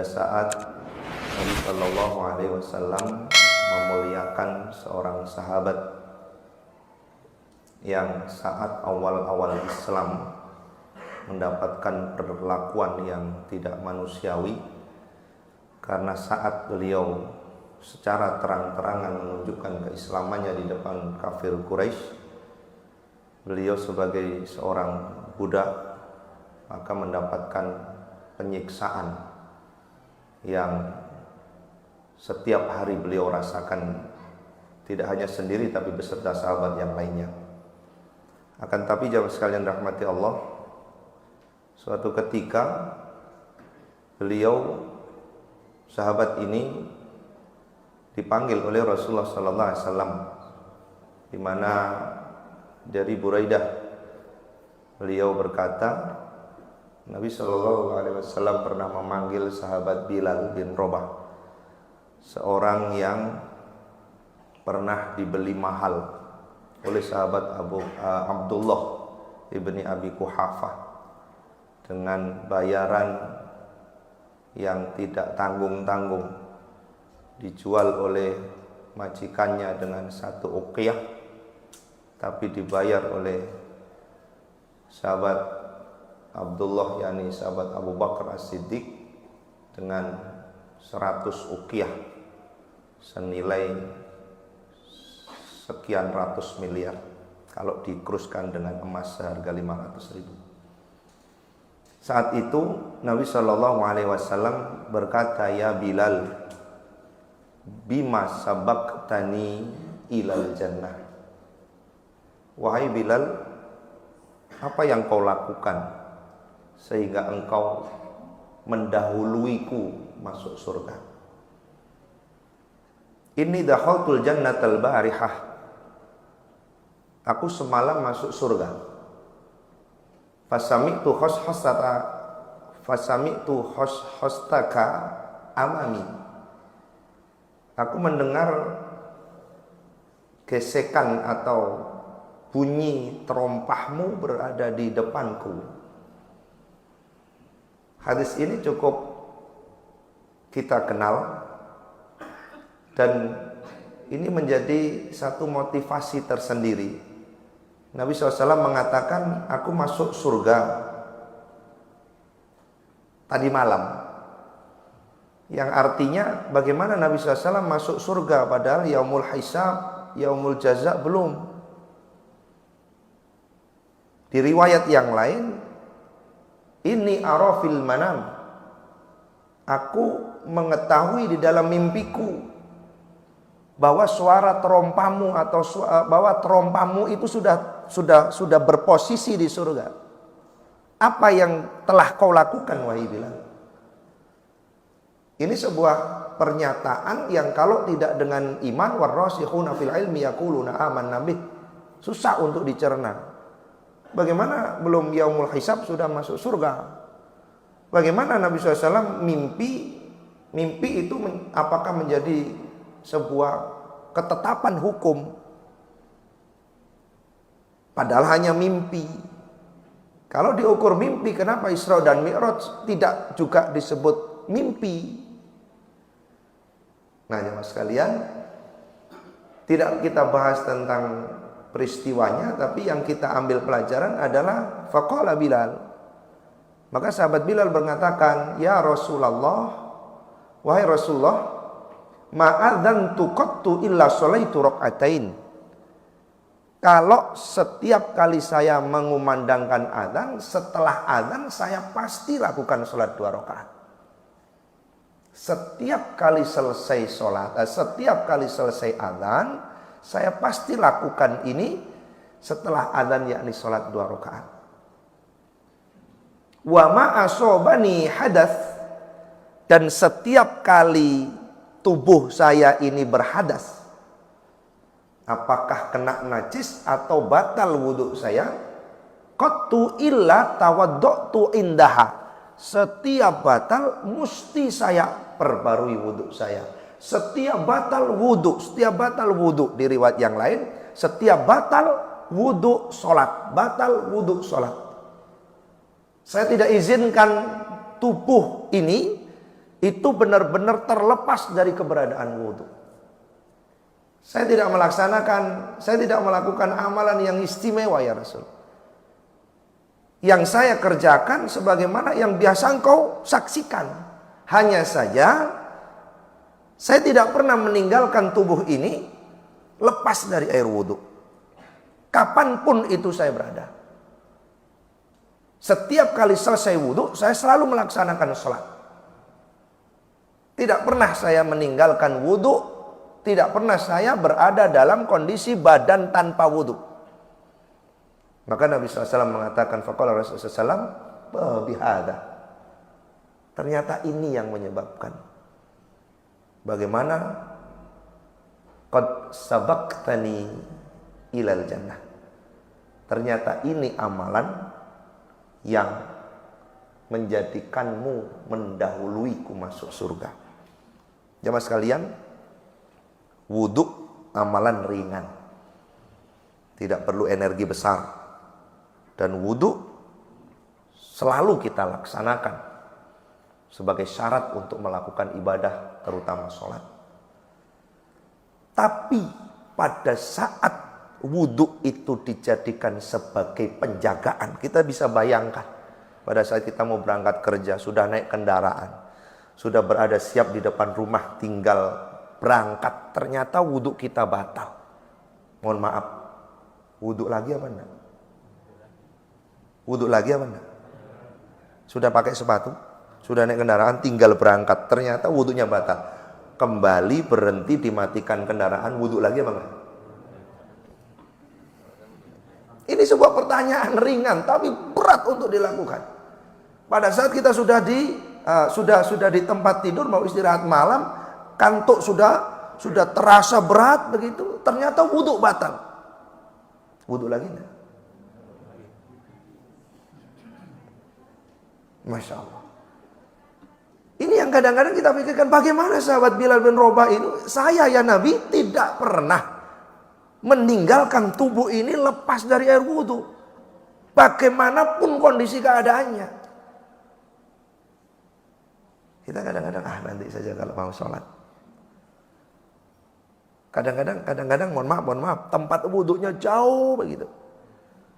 saat Nabi Shallallahu Alaihi Wasallam memuliakan seorang sahabat yang saat awal-awal Islam mendapatkan perlakuan yang tidak manusiawi, karena saat beliau secara terang-terangan menunjukkan keislamannya di depan kafir Quraisy, beliau sebagai seorang budak maka mendapatkan penyiksaan yang setiap hari beliau rasakan, tidak hanya sendiri tapi beserta sahabat yang lainnya. Akan tapi jamaah sekalian rahmati Allah, suatu ketika beliau, sahabat ini, dipanggil oleh Rasulullah sallallahu alaihi wasallam, di mana dari Buraidah beliau berkata, Nabi sallallahu alaihi wasallam pernah memanggil sahabat Bilal bin Rabah, seorang yang pernah dibeli mahal oleh sahabat Abdullah ibni Abi Quhafah dengan bayaran yang tidak tanggung-tanggung, dijual oleh majikannya dengan 1 uqiyah, tapi dibayar oleh sahabat Abdullah, yakni sahabat Abu Bakar As-Siddiq, dengan 100 uqiyah senilai sekian ratus miliar kalau dikuruskan dengan emas seharga 500.000. Saat itu Nabi Shallallahu Alaihi Wasallam berkata, ya Bilal, bima sabaqtani ilal jannah. Wahai Bilal, apa yang kau lakukan sehingga engkau mendahuluiku masuk surga? Inni dakhaltul jannatal barihah. Aku semalam masuk surga. Fasami'tu khashhastaka amami. Aku mendengar gesekan atau bunyi terompahmu berada di depanku. Hadis ini cukup kita kenal, dan ini menjadi satu motivasi tersendiri. Nabi SAW mengatakan, aku masuk surga tadi malam. Yang artinya bagaimana Nabi SAW masuk surga padahal yaumul hisab, yaumul jaza belum. Di riwayat yang lain, ini arafil manam, aku mengetahui di dalam mimpiku bahwa suara terompahmu atau bahwa terompahmu itu sudah berposisi di surga. Apa yang telah kau lakukan wahai Bilal? Ini sebuah pernyataan yang kalau tidak dengan iman, warrasikhuna fil ilmi yaquluna amanna bih, susah untuk dicerna. Bagaimana belum yaumul hisab sudah masuk surga? Bagaimana Nabi SAW mimpi itu apakah menjadi sebuah ketetapan hukum? Padahal hanya mimpi. Kalau diukur mimpi, kenapa Isra dan Mi'raj tidak juga disebut mimpi? Nah, jemaah sekalian, tidak kita bahas tentang peristiwanya, tapi yang kita ambil pelajaran adalah faqala Bilal. Maka sahabat Bilal mengatakan, ya Rasulullah, wahai Rasulullah, ma'adzantu qattu illa sholaitu rak'atain. Kalau setiap kali saya mengumandangkan adzan, setelah adzan saya pasti lakukan sholat 2 rakaat. Setiap kali selesai sholat, setiap kali selesai adzan, saya pasti lakukan ini setelah adzan, yakni sholat 2 rakaat. Wa ma asobani hadath, dan setiap kali tubuh saya ini berhadas, apakah kena najis atau batal wudhu saya, qattu illa tawaddatu indaha, setiap batal mesti saya perbarui wudhu saya. Setiap batal wudhu, di riwayat yang lain, setiap batal wudhu sholat, batal wudhu sholat. Saya tidak izinkan tubuh ini itu benar-benar terlepas dari keberadaan wudu. Saya tidak melakukan amalan yang istimewa ya Rasul. Yang saya kerjakan sebagaimana yang biasa engkau saksikan. Hanya saja saya tidak pernah meninggalkan tubuh ini lepas dari air wudu. Kapanpun itu saya berada. Setiap kali selesai wudu, saya selalu melaksanakan sholat. Tidak pernah saya meninggalkan wudu, tidak pernah saya berada dalam kondisi badan tanpa wudu. Maka Nabi SAW mengatakan, faqala Rasulullah SAW, bihada. Ternyata ini yang menyebabkan. Bagaimana? Qad sabaqtani ilal jannah. Ternyata ini amalan yang menjadikanmu mendahuluiku masuk surga. Jamaah sekalian, wudu amalan ringan. Tidak perlu energi besar. Dan wudu selalu kita laksanakan sebagai syarat untuk melakukan ibadah, terutama sholat. Tapi pada saat wudu itu dijadikan sebagai penjagaan, kita bisa bayangkan pada saat kita mau berangkat kerja, sudah naik kendaraan, sudah berada siap di depan rumah, tinggal berangkat, ternyata wudu kita batal. Mohon maaf, wudu lagi apa enggak? Wudu lagi apa enggak? Sudah pakai sepatu, sudah naik kendaraan, tinggal berangkat, ternyata wudunya batal. Kembali berhenti, dimatikan kendaraan, wudu lagi apa enggak? Ini sebuah pertanyaan ringan tapi berat untuk dilakukan. Pada saat kita sudah di tempat tidur mau istirahat malam, kantuk sudah terasa berat begitu, ternyata wudu batal. Wudu lagi enggak? Masya Allah. Ini yang kadang-kadang kita pikirkan, bagaimana sahabat Bilal bin Rabah itu, saya ya Nabi tidak pernah meninggalkan tubuh ini lepas dari air wudu. Bagaimanapun kondisi keadaannya. Kita kadang-kadang, nanti saja kalau mau sholat. Kadang-kadang mohon maaf, tempat wudunya jauh begitu.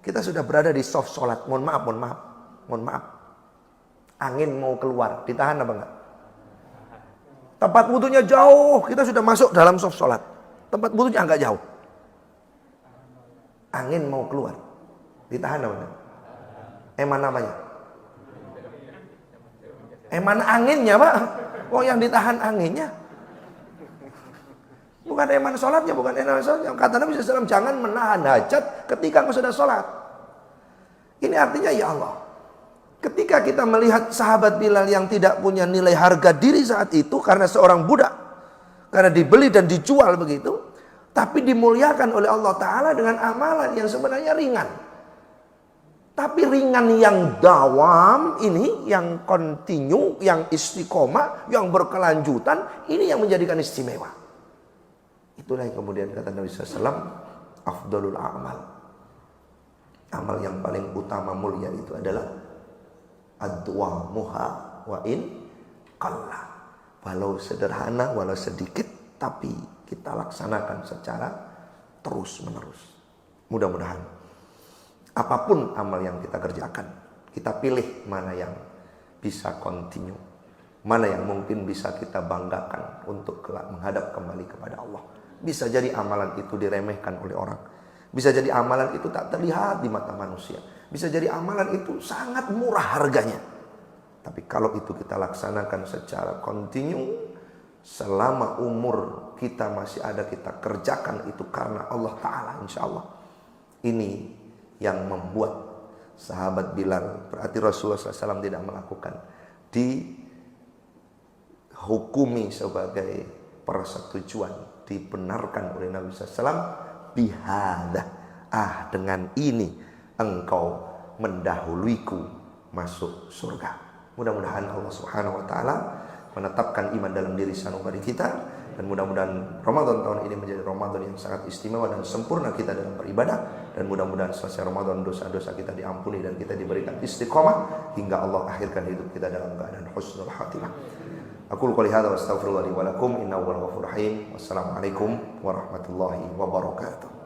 Kita sudah berada di soft sholat, mohon maaf. Angin mau keluar, ditahan apa enggak? Tempat wudunya jauh, kita sudah masuk dalam soft sholat. Tempat wudunya agak jauh. Angin mau keluar, ditahan apa enggak? Eman namanya? Eman anginnya Pak. Oh yang ditahan anginnya. Bukan eman sholatnya, bukan eman sholatnya. Kata Nabi SAW, jangan menahan hajat ketika engkau sudah sholat. Ini artinya ya Allah, ketika kita melihat sahabat Bilal yang tidak punya nilai harga diri saat itu karena seorang budak, karena dibeli dan dijual begitu, tapi dimuliakan oleh Allah Ta'ala dengan amalan yang sebenarnya ringan. Tapi ringan yang dawam ini, yang continue, yang istiqomah, yang berkelanjutan, ini yang menjadikan istimewa. Itulah yang kemudian kata Nabi SAW, afdalul a'mal. Amal yang paling utama mulia itu adalah adwamuha wa in qalla. Walau sederhana, walau sedikit, tapi kita laksanakan secara terus menerus. Mudah-mudahan apapun amal yang kita kerjakan, kita pilih mana yang bisa continue, mana yang mungkin bisa kita banggakan untuk kelak menghadap kembali kepada Allah. Bisa jadi amalan itu diremehkan oleh orang, bisa jadi amalan itu tak terlihat di mata manusia, bisa jadi amalan itu sangat murah harganya. Tapi kalau itu kita laksanakan secara continue, selama umur kita masih ada, kita kerjakan itu karena Allah Ta'ala, insya Allah. Ini yang membuat sahabat Bilal, berarti Rasulullah SAW tidak melakukan, dihukumi sebagai persetujuan, dibenarkan oleh Nabi SAW, bihada, dengan ini engkau mendahuluiku masuk surga. Mudah-mudahan Allah Subhanahu wa Ta'ala menetapkan iman dalam diri sanubari kita, dan mudah-mudahan Ramadan tahun ini menjadi Ramadan yang sangat istimewa dan sempurna kita dalam beribadah, dan mudah-mudahan selesai Ramadan dosa-dosa kita diampuni dan kita diberikan istiqomah hingga Allah akhirkan hidup kita dalam keadaan husnul khatimah. Aku qouli hadza wa astaghfirullah li wa lakum innahu huwal ghafurur rahim. Wassalamualaikum warahmatullahi wabarakatuh.